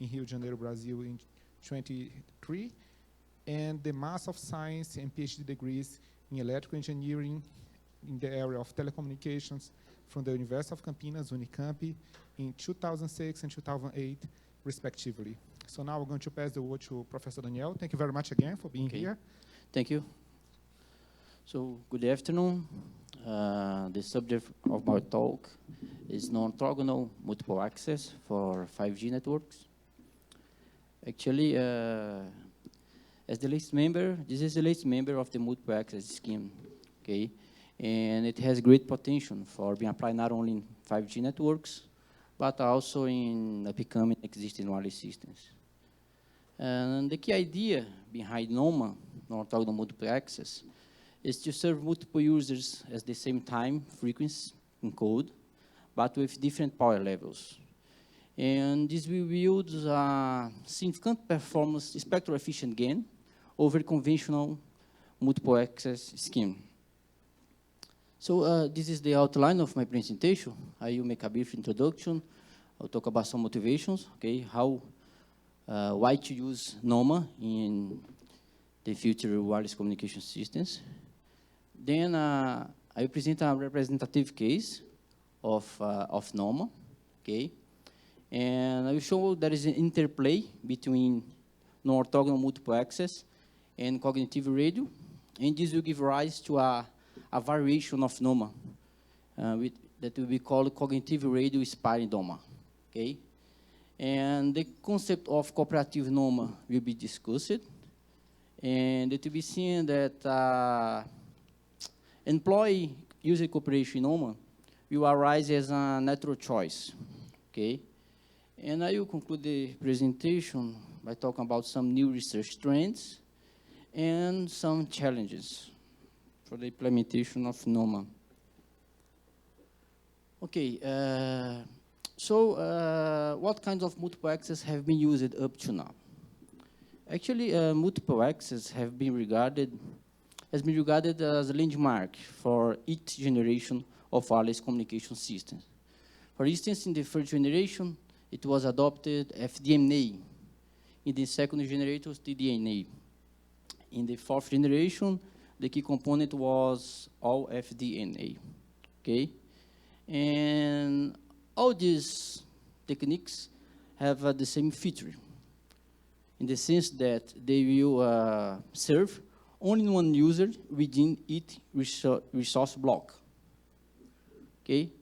in Rio de Janeiro, Brazil in 23, and the Master of Science and Ph.D. degrees in Electrical Engineering in the area of Telecommunications from the University of Campinas, Unicamp, in 2006 and 2008, respectively. So now we're going to pass the word to Professor Daniel. Thank you very much again for being here. Thank you. So good afternoon. The subject of my talk is non-orthogonal multiple access for 5G networks. Actually, as the latest member, this is the latest member of the multiple access scheme, okay? And it has great potential for being applied not only in 5G networks, but also in becoming existing wireless systems. And the key idea behind NoMA, non-orthogonal multiple access, is to serve multiple users at the same time, frequency, in code, but with different power levels. And this will yield a significant performance spectral efficient gain over conventional multiple access scheme. So this is the outline of my presentation. I will make a brief introduction. I'll talk about some motivations, okay, why to use NoMA in the future wireless communication systems. Then I will present a representative case of NoMA, okay, and I will show there is an interplay between non-orthogonal multiple access and cognitive radio, and this will give rise to a variation of NoMA that will be called cognitive radio spiral NoMA, okay? And the concept of cooperative NoMA will be discussed, and it will be seen that employee-user cooperation NoMA will arise as a natural choice, okay? And I will conclude the presentation by talking about some new research trends and some challenges for the implementation of NoMA. Okay, so what kinds of multiple access have been used up to now? Actually, multiple access has been regarded as a landmark for each generation of wireless communication systems. For instance, in the first generation, it was adopted FDMA. In the second generation, TDNA. In the fourth generation, the key component was all FDNA, okay? And all these techniques have the same feature, in the sense that they will serve only one user within each resource block, okay?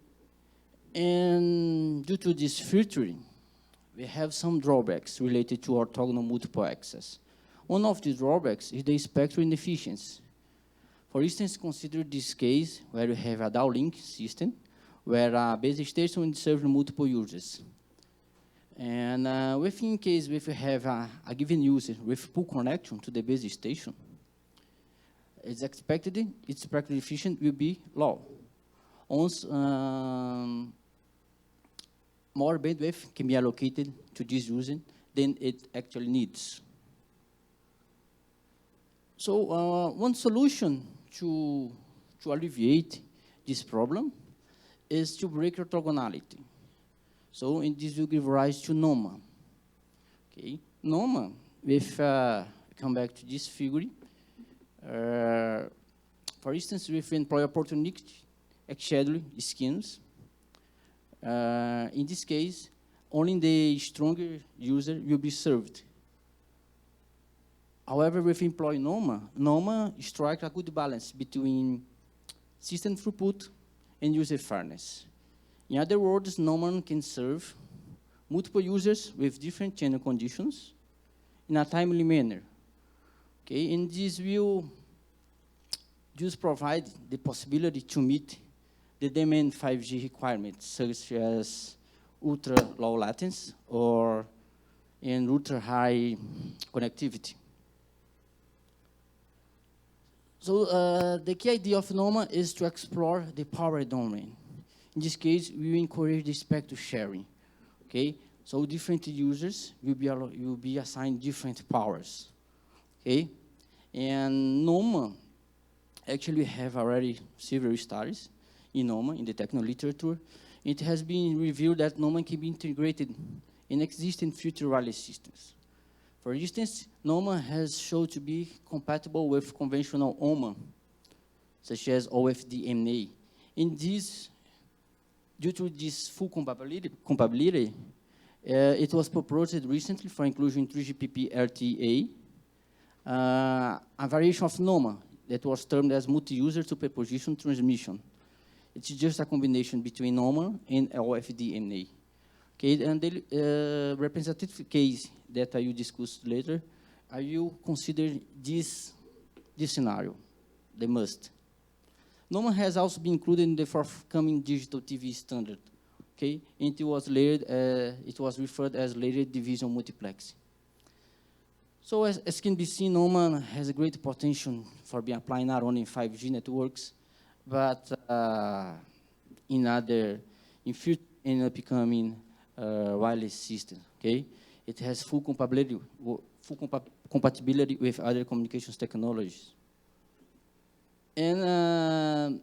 And due to this filtering, we have some drawbacks related to orthogonal multiple access. One of the drawbacks is the spectral inefficiency. For instance, consider this case where you have a downlink system where a base station is serving multiple users. And in case if you have a given user with pool connection to the base station, it's expected its spectral efficiency will be low. Once more bandwidth can be allocated to this user than it actually needs. So one solution to alleviate this problem is to break orthogonality. So and this will give rise to NoMA. Okay, NoMA, if come back to this figure, for instance, with employee opportunistic scheduling schemes, in this case, only the stronger user will be served. However, with employee NoMA strikes a good balance between system throughput and user fairness. In other words, NoMA can serve multiple users with different channel conditions in a timely manner. Okay, and this will just provide the possibility to meet the demand 5G requirements, such as ultra low latency and ultra high connectivity. So the key idea of NoMA is to explore the power domain. In this case, we will encourage the spectrum sharing. Okay, so different users will be assigned different powers. Okay, and NoMA actually have already several studies in NoMA in the technical literature. It has been revealed that NoMA can be integrated in existing future wireless systems. For instance, NoMA has shown to be compatible with conventional OMA, such as OFDMA. Due to this full compatibility, it was proposed recently for inclusion in 3GPP LTE, a variation of NoMA that was termed as multi-user superposition transmission. It's just a combination between NoMA and OFDMA. Okay, and the representative case that I will discuss later, I will consider this scenario, the must. NoMA has also been included in the forthcoming digital TV standard, okay, and it was referred as layered division multiplexing. So as can be seen, NoMA has a great potential for being applied not only in 5G networks, but in future and upcoming wireless systems. Okay, it has full compatibility with other communications technologies. And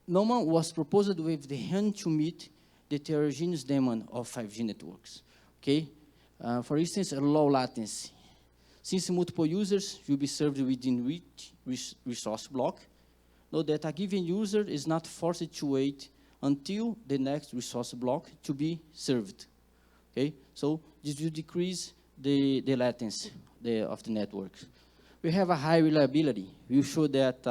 NoMA was proposed with the aim to meet the heterogeneous demand of 5G networks. Okay, for instance, a low latency. Since multiple users will be served within each resource block, note that a given user is not forced to wait until the next resource block to be served. Okay, so this will decrease the latency of the network. We have a high reliability. We show that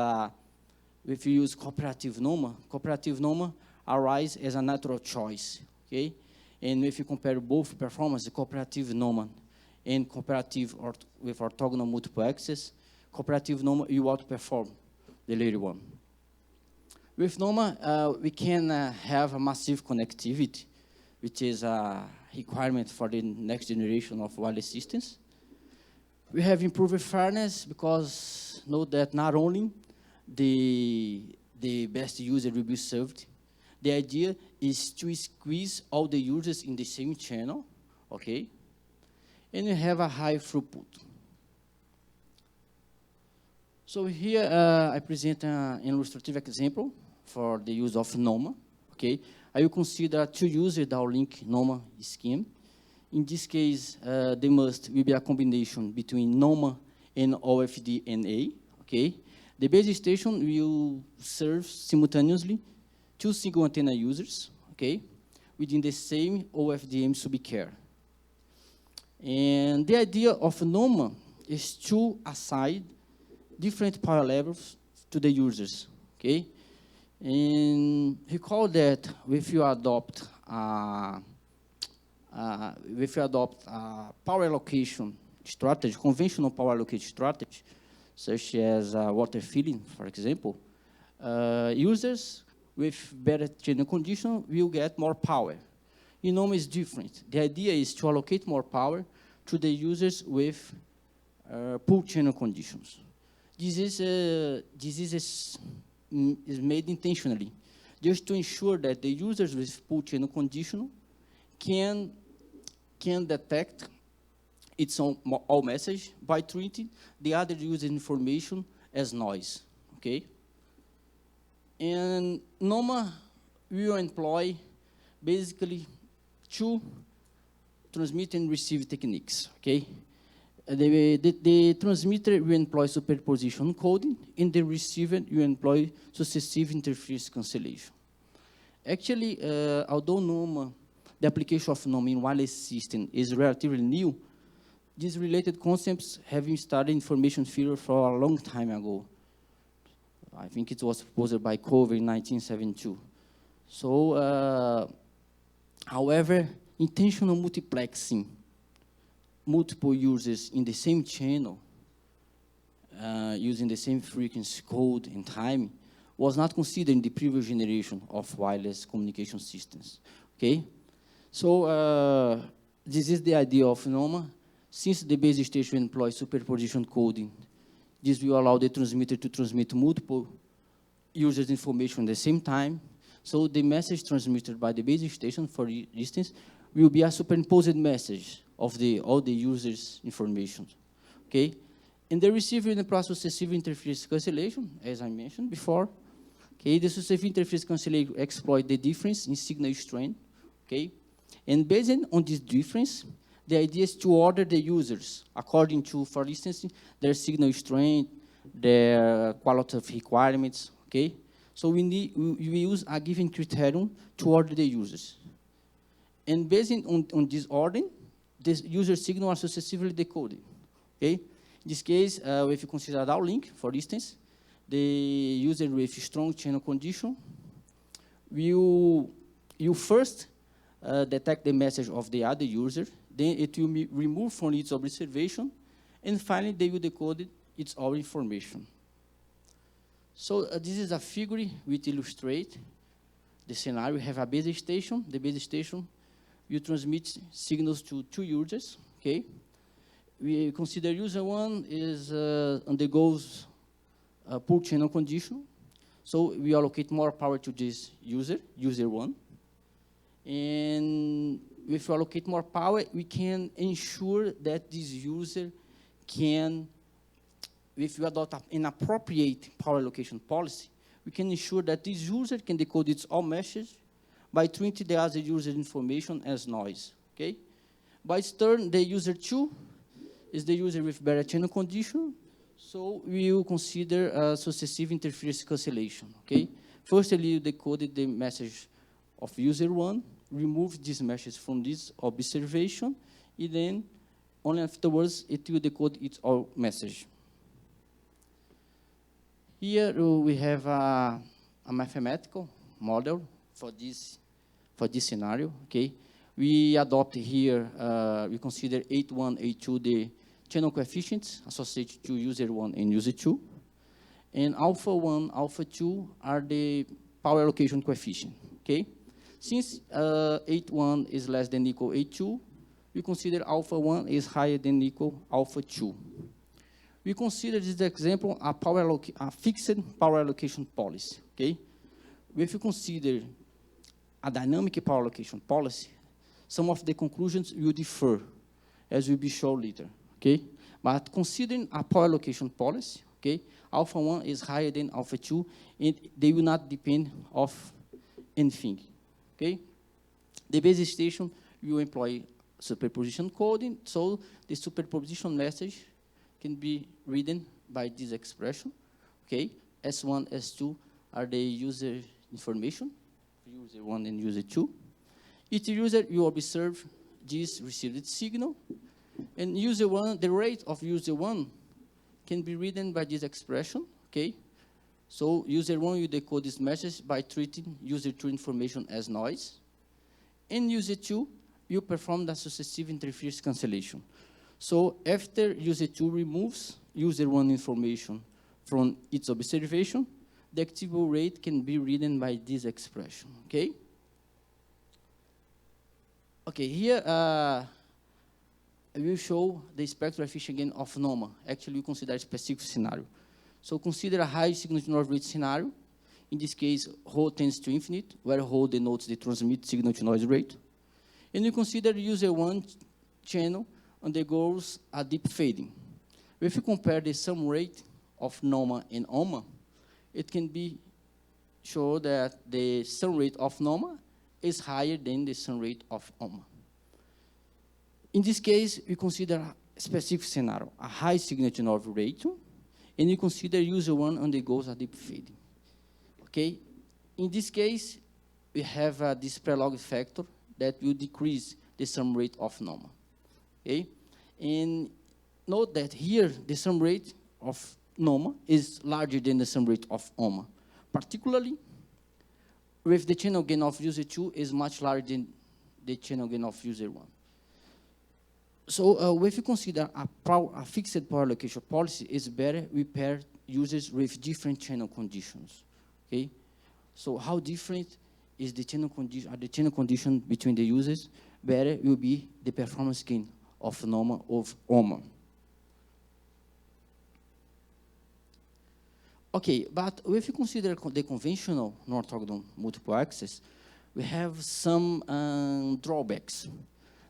if you use cooperative NoMA arises as a natural choice. Okay, and if you compare both performance, the cooperative NoMA and cooperative with orthogonal multiple access, cooperative NoMA will outperform the later one. With NoMA, we can have a massive connectivity, which is a requirement for the next generation of wireless systems. We have improved fairness because note that not only the best user will be served, the idea is to squeeze all the users in the same channel, okay? And you have a high throughput. So here I present an illustrative example for the use of NoMA, okay? I will consider two user downlink NoMA scheme. In this case, the must will be a combination between NoMA and OFDNA, okay? The base station will serve simultaneously two single antenna users, okay? Within the same OFDM subcarrier. And the idea of NoMA is to assign different power levels to the users, okay? And recall that if you adopt a power allocation strategy, conventional power allocation strategy, such as water filling, for example, users with better channel condition will get more power. In NoMA is different. The idea is to allocate more power to the users with poor channel conditions. This is made intentionally, just to ensure that the users with poor channel condition can detect its own all message by treating the other user information as noise, okay? And NoMA will employ basically two transmit and receive techniques, okay? The transmitter will employ superposition encoding, and the receiver will employ successive interference cancellation. Actually, although NoMA, the application of NoMA in wireless system is relatively new, these related concepts have been studied in information theory for a long time ago. I think it was proposed by Cover in 1972. So, however, intentional multiplexing multiple users in the same channel using the same frequency code and time was not considered in the previous generation of wireless communication systems, okay? So this is the idea of NoMA. Since the base station employs superposition coding, this will allow the transmitter to transmit multiple users' information at the same time. So the message transmitted by the base station, for instance, will be a superimposed message of all the users' information, okay? And the receiver in the process successive interference cancellation, as I mentioned before, okay? The successive interference cancellation exploit the difference in signal strength, okay? And based on this difference, the idea is to order the users according to, for instance, their signal strength, their qualitative requirements, okay? So we use a given criterion to order the users. And based on this ordering, this user signal are successively decoded, okay? In this case, if you consider downlink, for instance, the user with strong channel condition will first detect the message of the other user, then it will be removed from its observation, and finally they will decode its all information. So this is a figure which illustrates the scenario. We have a base station. The base station will transmit signals to two users, okay? We consider user one is undergoes poor channel condition. So we allocate more power to this user one. And if we allocate more power, we can ensure that this user can, if we adopt an appropriate power allocation policy, we can ensure that this user can decode its all message by treating the other user information as noise, okay? By its turn, the user two is the user with better channel condition, so we will consider successive interference cancellation, okay? First, we decoded the message of user one, remove this message from this observation, and then only afterwards it will decode its all message. Here we have a mathematical model for this scenario, okay? We adopt here, we consider 8.1, 8.2 the channel coefficients associated to user 1 and user 2. And alpha 1, alpha 2 are the power allocation coefficient, okay? Since 8.1 is less than equal 8.2, we consider alpha 1 is higher than equal alpha 2. We consider this example a fixed power allocation policy, okay? If you consider a dynamic power allocation policy, some of the conclusions will differ, as will be shown later, okay? But considering a power allocation policy, okay, alpha 1 is higher than alpha 2, and they will not depend of anything, okay? The base station will employ superposition coding, so the superposition message can be written by this expression, okay? S1, S2 are the user information, user 1 and user 2. Each user will observe this received signal, and user 1, the rate of user 1 can be written by this expression, okay? So user 1 will decode this message by treating user 2 information as noise, and user 2 will perform the successive interference cancellation. So after user 2 removes user 1 information from its observation, the activable rate can be written by this expression, okay? Okay, here I will show the spectral efficiency again of NoMA. Actually, we consider a specific scenario. So consider a high signal-to-noise rate scenario. In this case, rho tends to infinite, where rho denotes the transmit signal-to-noise rate. And we consider user 1 channel undergoes a deep fading. If you compare the sum rate of NoMA and OMA, it can be shown that the sum rate of NoMA is higher than the sum rate of OMA. In this case, we consider a specific scenario, a high signal-to-noise rate, and we consider user 1 undergoes a deep fading. Okay? In this case, we have this prelog factor that will decrease the sum rate of NoMA. Okay? And note that here, the sum rate of NoMA is larger than the sum rate of OMA. Particularly, with the channel gain of user 2 is much larger than the channel gain of user 1. So if you consider a fixed power allocation policy, it's better we pair users with different channel conditions. Okay? So how different is the channel condition? Are the channel conditions between the users? Better will be the performance gain of NoMA of OMA. Okay, but if you consider the conventional non-orthogonal multiple access, we have some drawbacks.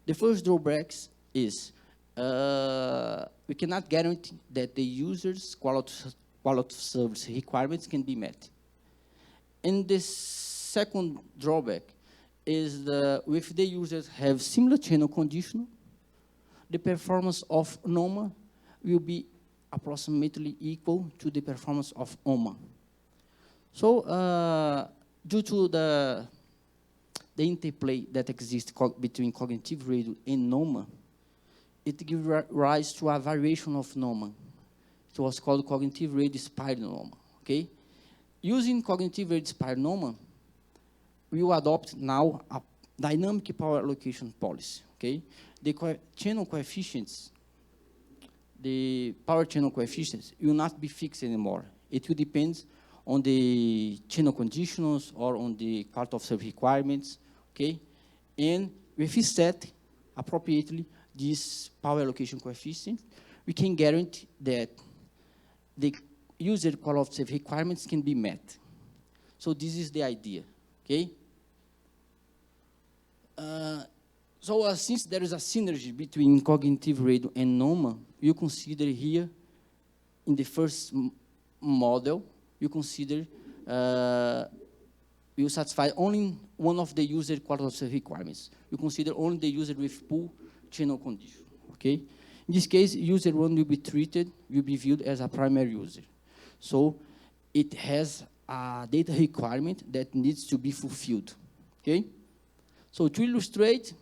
The first drawbacks is we cannot guarantee that the user's quality of service requirements can be met. And the second drawback is if the users have similar channel condition, the performance of NoMA will be approximately equal to the performance of OMA. So due to the interplay that exists between cognitive radio and NoMA, it gives rise to a variation of NoMA. It was called cognitive radio spiral NoMA. Okay? Using cognitive radio spiral NoMA, we will adopt now a dynamic power allocation policy. Okay? The channel coefficients, the power channel coefficients will not be fixed anymore. It will depend on the channel conditions or on the quality of service requirements, okay? And if we set appropriately this power allocation coefficient, we can guarantee that the user quality of service requirements can be met. So this is the idea, okay? Since there is a synergy between cognitive radio and NoMA, you consider here, in the first model, you consider you satisfy only one of the user quality of service requirements. You consider only the user with poor channel condition, okay? In this case, user one will be viewed as a primary user. So it has a data requirement that needs to be fulfilled, okay? So to illustrate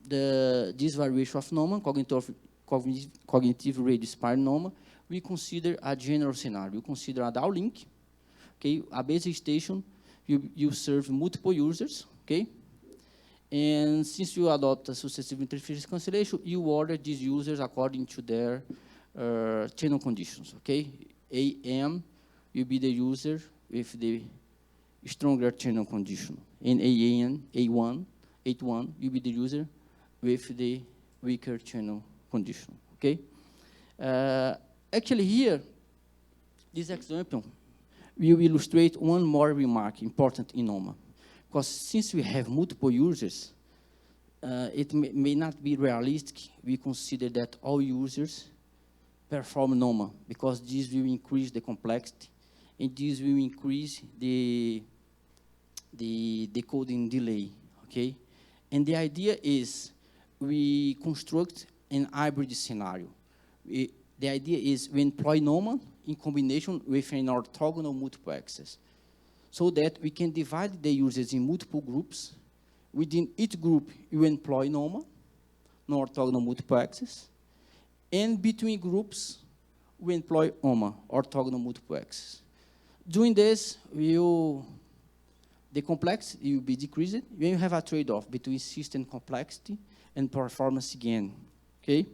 this variation of NoMA, cognitive radio spiral NoMA, we consider a general scenario. We consider a downlink. Okay, a base station, you serve multiple users, okay? And since you adopt a successive interface cancellation, you order these users according to their channel conditions, okay? AM will be the user with the stronger channel condition. And A1 will be the user with the weaker channel condition, okay? Actually here, this example, we will illustrate one more remark important in NoMA. Because since we have multiple users, it may not be realistic. We consider that all users perform NoMA, because this will increase the complexity, and this will increase the decoding delay, okay? And the idea is we construct an hybrid scenario. The idea is we employ NoMA in combination with an orthogonal multiple access, so that we can divide the users in multiple groups. Within each group, you employ NoMA, non-orthogonal multiple access, and between groups, we employ OMA, orthogonal multiple access. Doing this, the complexity will be decreased when you have a trade-off between system complexity and performance gain, okay?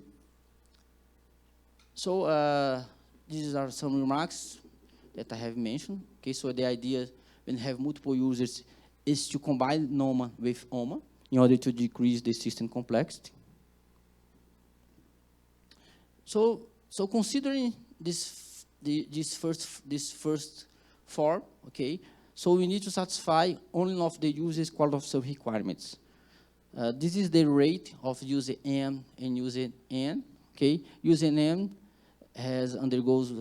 So these are some remarks that I have mentioned. Okay, so the idea when you have multiple users is to combine NoMA with OMA in order to decrease the system complexity. So considering this first form, okay, so we need to satisfy only of the user's quality of service requirements. This is the rate of user M and user N. Okay, user M undergoes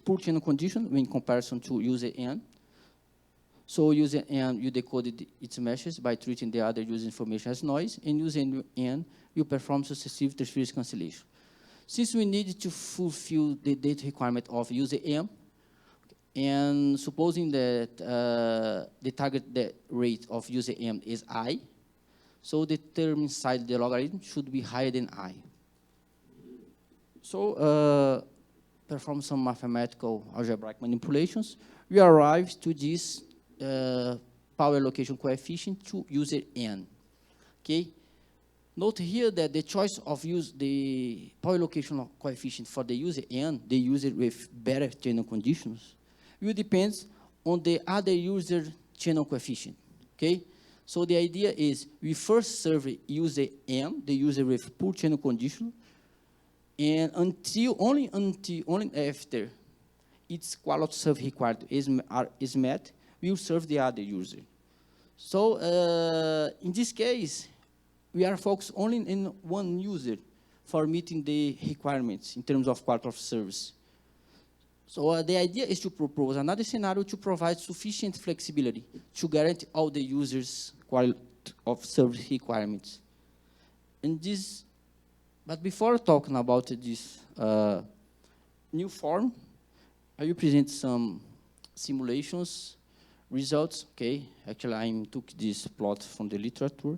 poor channel condition in comparison to user N. So user N, you decoded its meshes by treating the other user information as noise, and user N, you perform successive interface cancellation. Since we need to fulfill the data requirement of user M, and supposing that the target rate of user M is I, so the term inside the logarithm should be higher than I. So perform some mathematical algebraic manipulations, we arrive to this power allocation coefficient to user N. Okay. Note here that the choice of the power allocation coefficient for the user N, the user with better channel conditions, will depend on the other user channel coefficient. Okay. So the idea is we first serve user M, the user with poor channel condition, and only after its quality service required is met, we will serve the other user. So in this case, we are focused only in one user for meeting the requirements in terms of quality of service. So the idea is to propose another scenario to provide sufficient flexibility to guarantee all the users' service requirements. And this, but before talking about this new form, I will present some simulations results. Okay, actually I took this plot from the literature.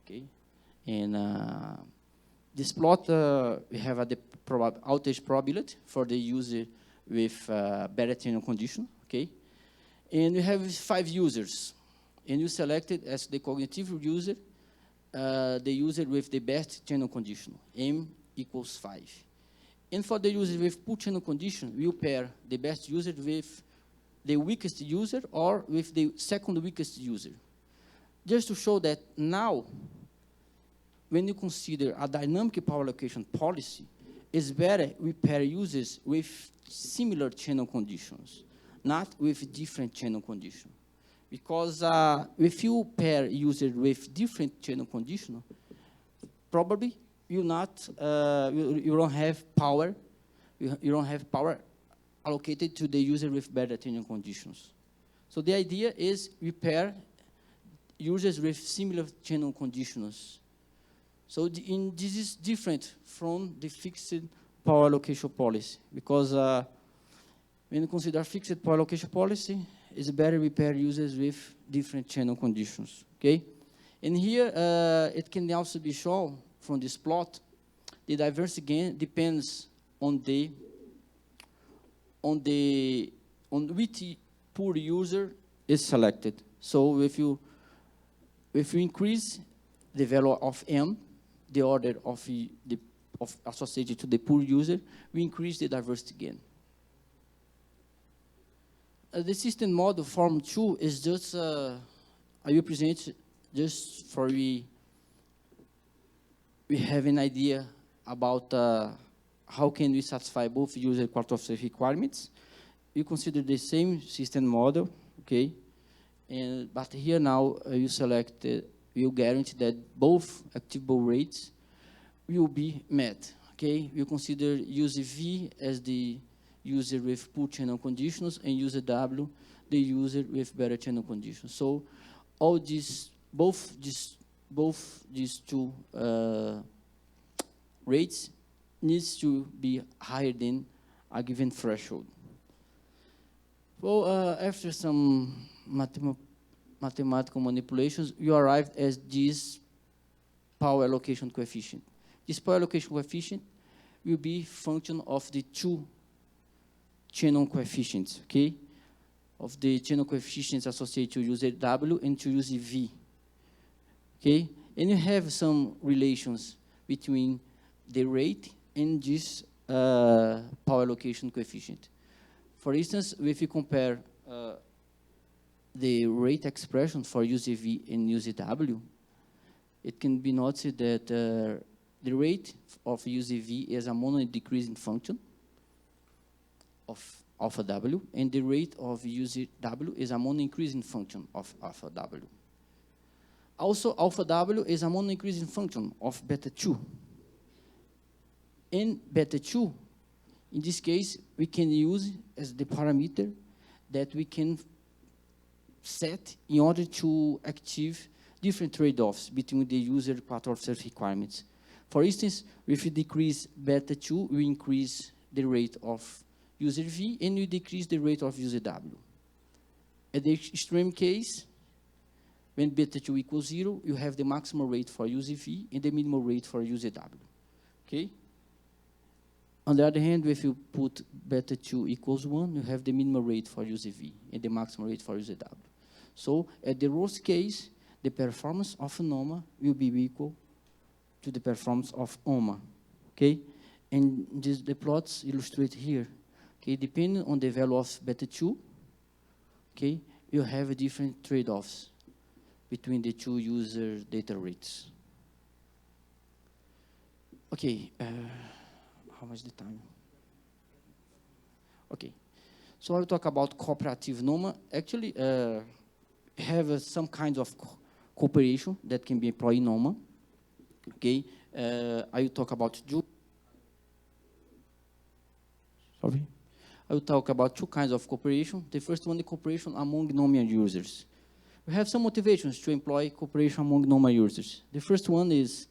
Okay, and this plot we have the outage probability for the user with better channel condition. Okay, and we have 5 users, and you selected as the cognitive user the user with the best channel condition, M equals 5. And for the user with poor channel condition, we'll pair the best user with the weakest user or with the second weakest user. Just to show that now, when you consider a dynamic power allocation policy, it's better we pair users with similar channel conditions, not with different channel conditions. Because if you pair users with different channel conditions, probably you don't have power. You don't have power allocated to the user with better channel conditions. So the idea is we pair users with similar channel conditions. So this is different from the fixed power allocation policy, because when you consider fixed power allocation policy, it's better we pair users with different channel conditions. Okay, and here it can also be shown from this plot. The diversity gain depends on which poor user is selected. So if you increase the value of M, the order of associated to the poor user, we increase the diversity gain. The system model form 2 is just I will present just for we have an idea about how can we satisfy both user quarter-of requirements. We consider the same system model, okay? But here now you select, you guarantee that both activable rates will be met, okay? You consider user V as the user with poor channel conditions and user W, the user with better channel conditions. So all these, both these two rates needs to be higher than a given threshold. Well, after some mathematical manipulations, you arrived at this power allocation coefficient. This power allocation coefficient will be function of the 2 channel coefficients, okay? Of the channel coefficients associated to user W and to user V, okay? And you have some relations between the rate and this power allocation coefficient. For instance, if you compare the rate expression for user V and user W, it can be noticed that the rate of user V is a mono decreasing function of alpha W, and the rate of user W is a mono increasing function of alpha W. Also, alpha W is a mono increasing function of beta 2. And beta 2, in this case, we can use as the parameter that we can set in order to achieve different trade-offs between the user quarter-of requirements. For instance, if we decrease beta 2, we increase the rate of user V, and we decrease the rate of user W. At the extreme case, when beta 2 equals 0, you have the maximum rate for user V and the minimum rate for user W. Okay? On the other hand, if you put beta 2 equals 1, you have the minimum rate for user V and the maximum rate for user W. So at the worst case, the performance of NoMA will be equal to the performance of OMA. Okay? And the plots illustrate here. Okay, depending on the value of beta 2, okay, you have different trade-offs between the 2 user data rates. Okay, how much the time? Okay, so I'll talk about cooperative NoMA. Actually, have some kinds of cooperation that can be employed in NoMA. Okay, I will talk about I will talk about 2 kinds of cooperation. The first one, the cooperation among NoMA users. We have some motivations to employ cooperation among NoMA users. The first one is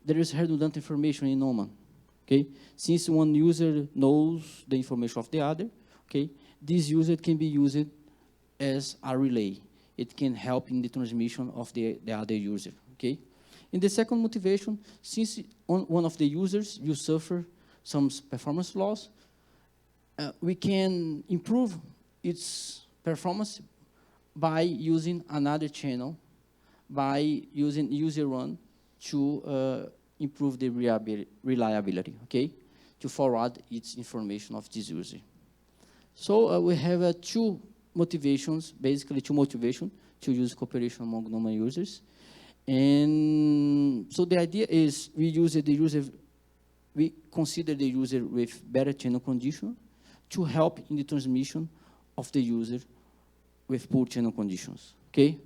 there is redundant information in NoMA. Okay? Since one user knows the information of the other, okay, this user can be used as a relay. It can help in the transmission of the other user. Okay? In the second motivation, since one of the users will suffer some performance loss, we can improve its performance by using another channel, by using user one to improve the reliability, okay, to forward its information of this user. So we have two motivations, basically two motivations to use cooperation among NoMA users. And so the idea is we consider the user with better channel condition to help in the transmission of the user with poor channel conditions, okay?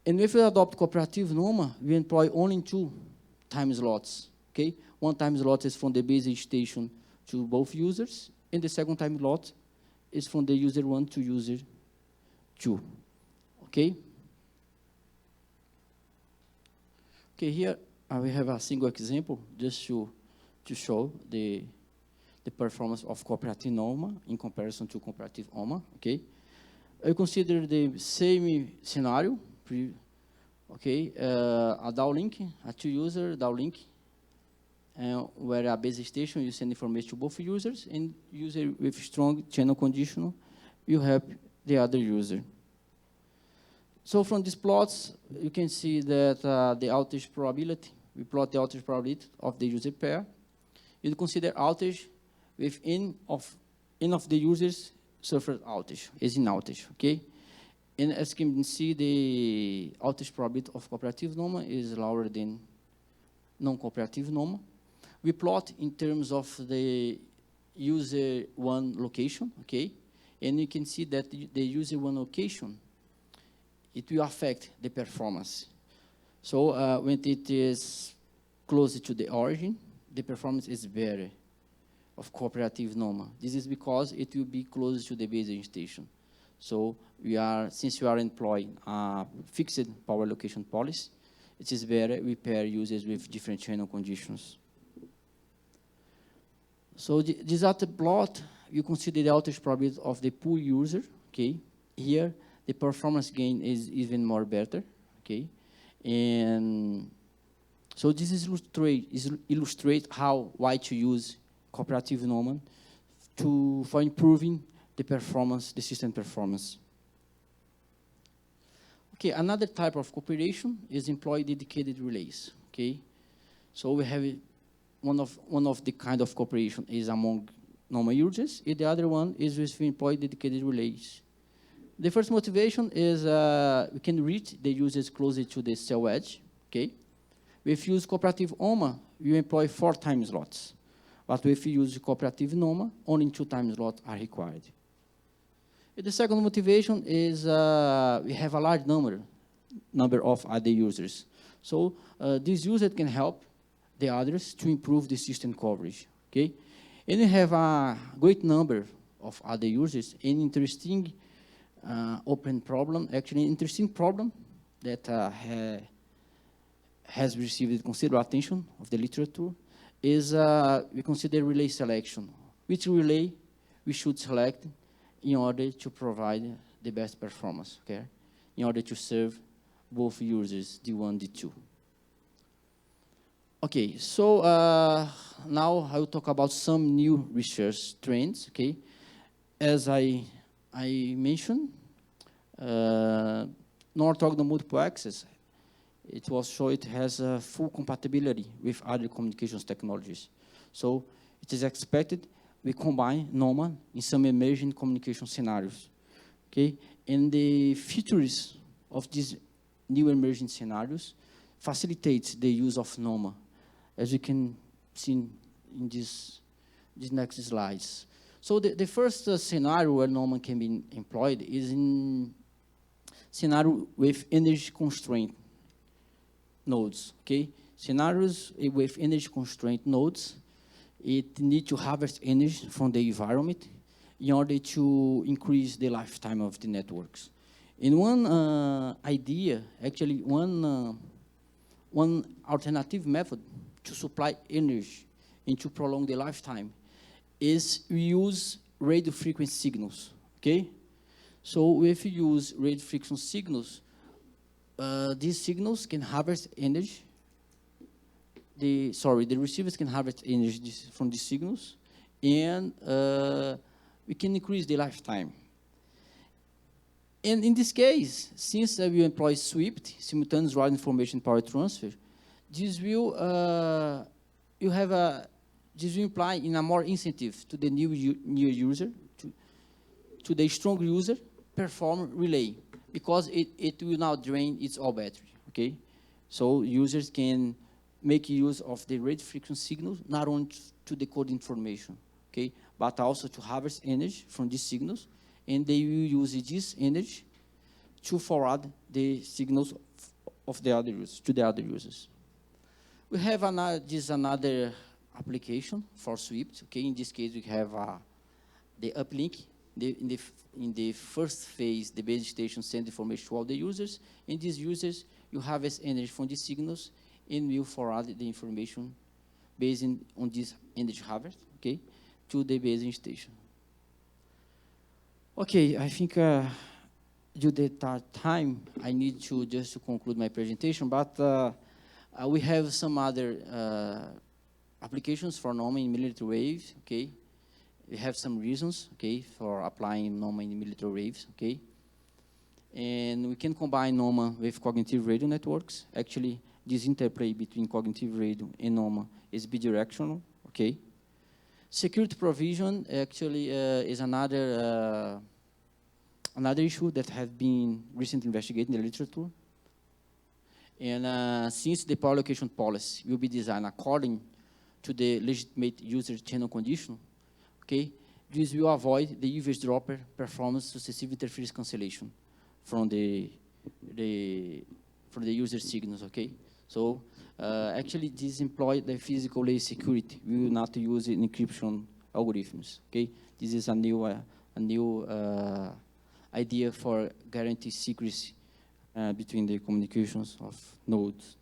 And if we adopt cooperative NoMA, we employ only 2 time slots, okay? One time slot is from the base station to both users, and the second time slot is from the user 1 to user 2, okay? Okay, here we have a single example just to show the performance of cooperative NoMA in comparison to cooperative OMA, okay? I consider the same scenario, okay? A downlink, a two-user downlink, where a base station you send information to both users, and user with strong channel condition you help the other user. So from these plots, you can see that the outage probability, we plot the outage probability of the user pair. You consider outage with n of the users suffered outage, is in outage, okay? And as you can see, the outage probability of cooperative NoMA is lower than non-cooperative NoMA. We plot in terms of the user 1 location, okay? And you can see that the user 1 location, it will affect the performance. So when it is closer to the origin, the performance is better of cooperative NoMA. This is because it will be close to the base station. So since we are employing a fixed power allocation policy, it is better we pair users with different channel conditions. So this other plot, you consider the outage probability of the pool user, okay? Here, the performance gain is even more better, okay? And so this illustrate why to use cooperative NoMA for improving the performance, the system performance. Okay, another type of cooperation is employ dedicated relays, okay? So we have one of the kind of cooperation is among NoMA users, and the other one is with employ dedicated relays. The first motivation is we can reach the users closer to the cell edge, okay? If you use cooperative OMA, you employ 4 time slots. But if you use cooperative NoMA, only 2 time slots are required. And the second motivation is we have a large number of other users. So this user can help the others to improve the system coverage, okay? And we have a great number of other users, an interesting open problem, actually an interesting problem that has received considerable attention of the literature is we consider relay selection. Which relay we should select in order to provide the best performance, okay? In order to serve both users, D1, D2. Okay, so now I will talk about some new research trends, okay? As I mentioned, non-orthogonal multiple access, it was shown it has a full compatibility with other communications technologies. So it is expected we combine NoMA in some emerging communication scenarios, okay? And the features of these new emerging scenarios facilitates the use of NoMA, as you can see in these next slides. So the first scenario where NoMA can be employed is in scenario with energy constraint nodes, okay? Scenarios with energy constraint nodes, it needs to harvest energy from the environment in order to increase the lifetime of the networks. In one idea, actually one alternative method to supply energy and to prolong the lifetime is we use radio frequency signals, okay? So if you use radio frequency signals, these signals can harvest energy. The receivers can harvest energy from these signals, and we can increase the lifetime. And in this case, since we employ SWIFT, simultaneous radio information power transfer, this will this will imply in a more incentive to the new user, to the strong user, perform relay, because it will now drain its all battery, okay? So users can make use of the radio frequency signals, not only to decode information, okay, but also to harvest energy from these signals, and they will use this energy to forward the signals of the other users, to the other users. We have another application for SWIFT, okay? In this case, we have the uplink. In the first phase, the base station sends information to all the users, and these users, you harvest energy from these signals, and will forward the information based on this energy harvest, okay, to the base station. Okay, I think due to that time, I need to just conclude my presentation, but we have some other applications for NoMA in military waves, okay? We have some reasons, okay, for applying NoMA in military waves, okay? And we can combine NoMA with cognitive radio networks. Actually, this interplay between cognitive radio and NoMA is bidirectional, okay? Security provision actually is another issue that has been recently investigated in the literature. And since the power allocation policy will be designed according to the legitimate user channel condition, okay, this will avoid the eavesdropper performance successive interference cancellation from the user signals, okay? So actually this employs the physical layer security. We will not use encryption algorithms, okay? This is a new idea for guarantee secrecy between the communications of nodes.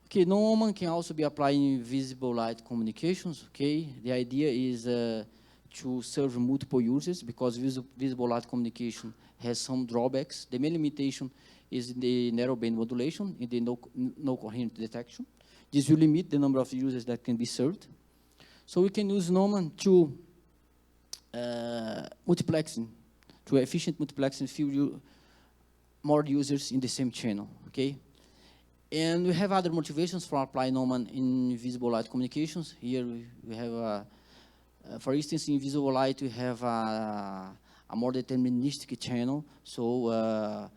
Okay, NoMA can also be applied in visible light communications, okay? The idea is to serve multiple users because visible light communication has some drawbacks. The main limitation is the narrowband modulation in the no coherent detection. This will limit the number of users that can be served. So we can use NoMA to multiplexing, to efficient multiplexing few more users in the same channel, okay? And we have other motivations for applying NoMA in visible light communications. Here we have, for instance, in visible light, we have a more deterministic channel. So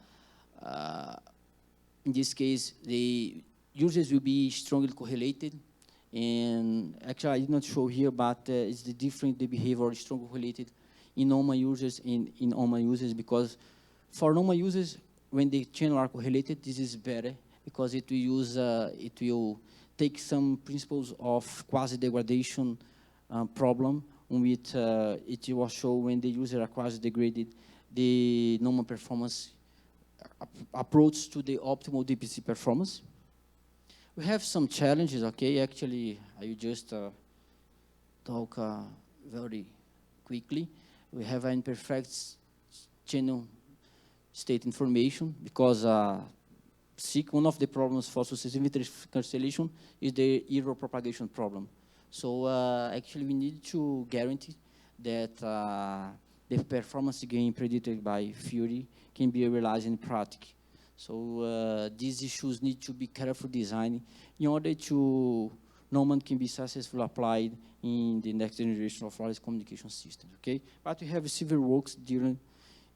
in this case, the users will be strongly correlated. And actually, I did not show here, but it's the behavior is strongly correlated in NoMA users and in OMA users, because for NoMA users, when the channels are correlated, this is better, because it will take some principles of quasi-degradation problem, on which it will show when the user are quasi-degraded, the NoMA performance approach to the optimal DPC performance. We have some challenges, okay? Actually, I will just talk very quickly. We have an imperfect channel state information, because one of the problems for successive interference cancellation is the error propagation problem. So actually, we need to guarantee that the performance gain predicted by theory can be realized in practice. So these issues need to be carefully designed in order to NoMA can be successfully applied in the next generation of wireless communication systems, okay? But we have several works dealing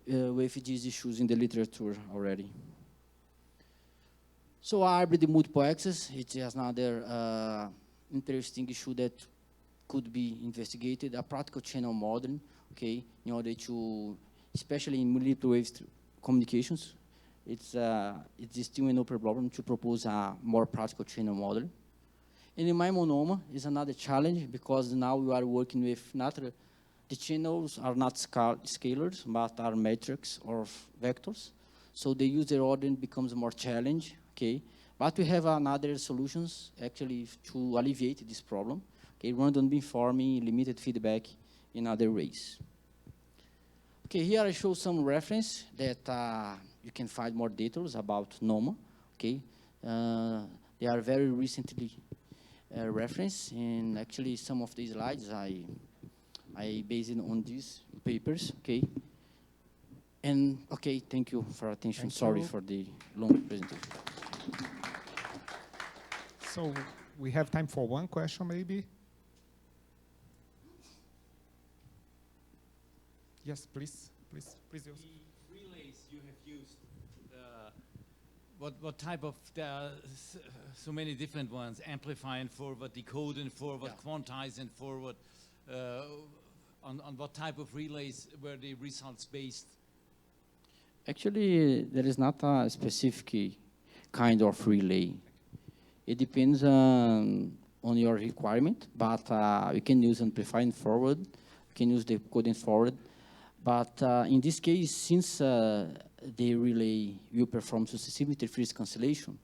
with these issues in the literature already. So hybrid multiple access, it is another interesting issue that could be investigated, a practical channel modeling, okay, in order to, especially in millimeter wave communications, it's still an open problem to propose a more practical channel model. And in MIMO NoMA is another challenge, because now we are working with not The channels are not scalars, but are metrics or vectors. So the user ordering becomes more challenging, okay? But we have another solutions actually to alleviate this problem. Okay, random beamforming, limited feedback in other ways. Okay, here I show some reference that you can find more details about NoMA. Okay, they are very recently referenced, and actually some of these slides I based on these papers. Okay, and okay, thank you for attention. Sorry for the long presentation. So we have time for one question, maybe. Yes, please. Use. The relays you have used, what type of, there are so many different ones, amplify and forward, decode and forward, quantize and forward. On what type of relays were the results based? Actually, there is not a specific kind of relay. It depends on your requirement, but you can use amplify and forward, you can use decode and forward. But in this case, since the relay will perform susceptibility freeze cancellation,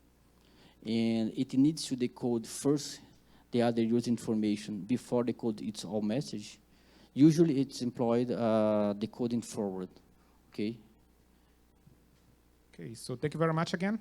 and it needs to decode first the other user information before decode its all message, usually it's employed decoding forward, okay? Okay, so thank you very much again.